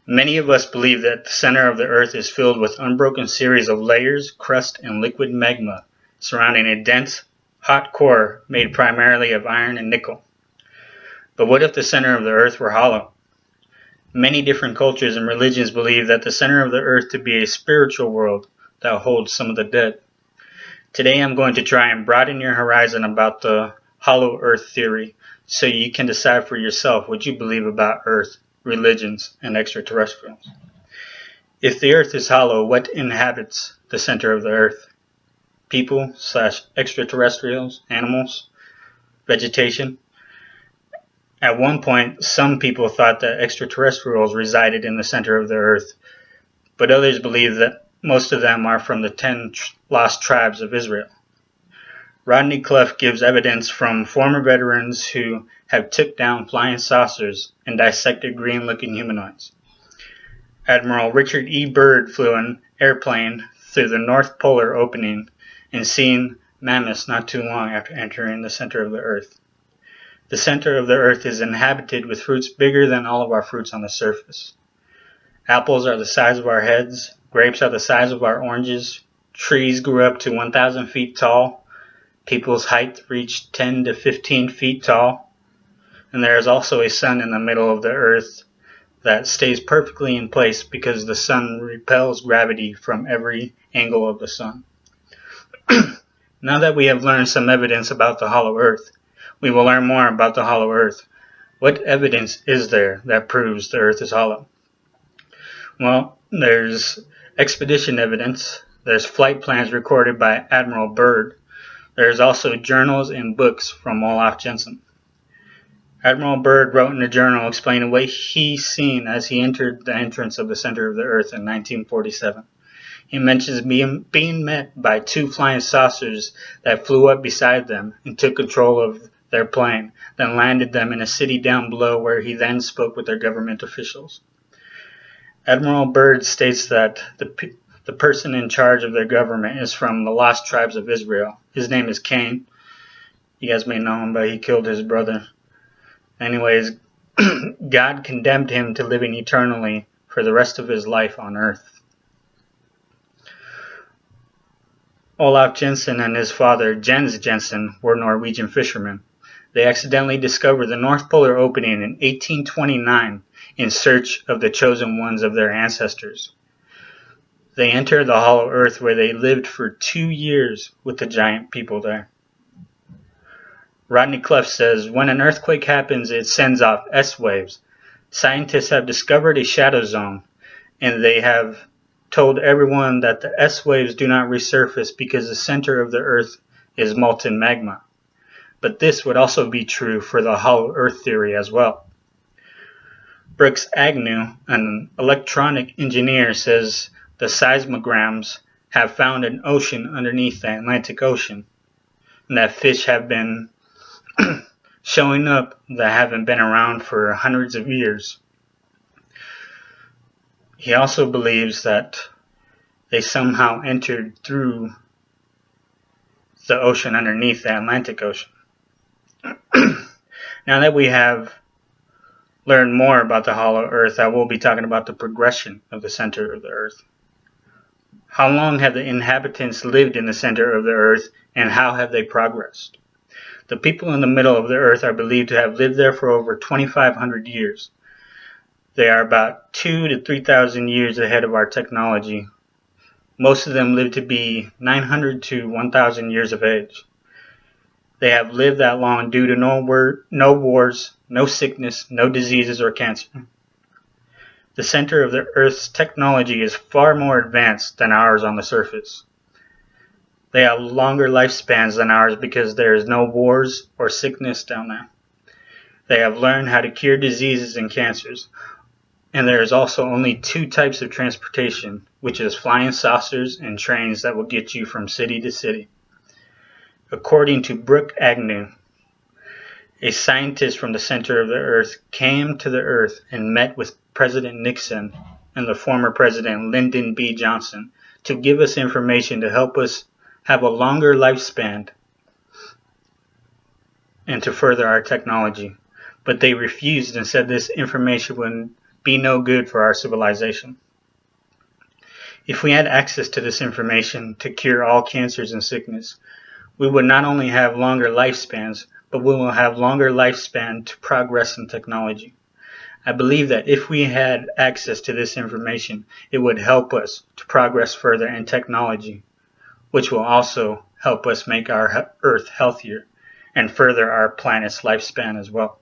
Many of us believe that the center of the Earth is filled with unbroken series of layers, crust, and liquid magma surrounding a dense, hot core made primarily of iron and nickel. But what if the center of the Earth were hollow? Many different cultures and religions believe that the center of the Earth to be a spiritual world that holds some of the dead. Today I'm going to try and broaden your horizon about the hollow Earth theory so you can decide for yourself what you believe about Earth, religions, and extraterrestrials. If the Earth is hollow, what inhabits the center of the Earth? People/extraterrestrials, animals, vegetation? At one point, some people thought that extraterrestrials resided in the center of the Earth, but others believe that most of them are from the 10 lost tribes of Israel. Rodney Clough gives evidence from former veterans who have took down flying saucers and dissected green-looking humanoids. Admiral Richard E. Byrd flew an airplane through the North Polar opening and seen mammoths not too long after entering the center of the Earth. The center of the Earth is inhabited with fruits bigger than all of our fruits on the surface. Apples are the size of our heads, grapes are the size of our oranges, trees grew up to 1,000 feet tall, people's height reached 10 to 15 feet tall, and there is also a sun in the middle of the Earth that stays perfectly in place because the sun repels gravity from every angle of the sun. Now that we have learned some evidence about the hollow Earth, we will learn more about the hollow Earth. What evidence is there that proves the Earth is hollow? Well, there's expedition evidence, there's flight plans recorded by Admiral Byrd, there's also journals and books from Olaf Jensen. Admiral Byrd wrote in a journal explaining what he seen as he entered the entrance of the center of the Earth in 1947. He mentions being met by 2 flying saucers that flew up beside them and took control of their plane, then landed them in a city down below where he then spoke with their government officials. Admiral Byrd states that the person in charge of their government is from the lost tribes of Israel. His name is Cain. You guys may know him, but he killed his brother. Anyways, God condemned him to living eternally for the rest of his life on earth. Olaf Jensen and his father, Jens Jensen, were Norwegian fishermen. They accidentally discovered the North Polar opening in 1829 in search of the chosen ones of their ancestors. They entered the hollow Earth where they lived for 2 years with the giant people there. Rodney Clough says, when an earthquake happens, it sends off S-waves. Scientists have discovered a shadow zone, and they have told everyone that the S-waves do not resurface because the center of the Earth is molten magma. But this would also be true for the hollow Earth theory as well. Brooks Agnew, an electronic engineer, says the seismograms have found an ocean underneath the Atlantic Ocean, and that fish have been showing up that haven't been around for hundreds of years. He also believes that they somehow entered through the ocean underneath the Atlantic Ocean. Now that we have learned more about the hollow Earth, I will be talking about the progression of the center of the Earth. How long have the inhabitants lived in the center of the Earth, and how have they progressed? The people in the middle of the Earth are believed to have lived there for over 2,500 years. They are about 2,000 to 3,000 years ahead of our technology. Most of them live to be 900 to 1,000 years of age. They have lived that long due to no wars, no sickness, no diseases or cancer. The center of the Earth's technology is far more advanced than ours on the surface. They have longer lifespans than ours because there is no wars or sickness down there. They have learned how to cure diseases and cancers. And there is also only 2 types of transportation, which is flying saucers and trains that will get you from city to city. According to Brooks Agnew, a scientist from the center of the Earth came to the Earth and met with President Nixon and the former President Lyndon B. Johnson to give us information to help us have a longer lifespan and to further our technology. But they refused and said this information would be no good for our civilization. If we had access to this information to cure all cancers and sickness, we would not only have longer lifespans, but we will have longer lifespan to progress in technology. I believe that if we had access to this information, it would help us to progress further in technology, which will also help us make our Earth healthier and further our planet's lifespan as well.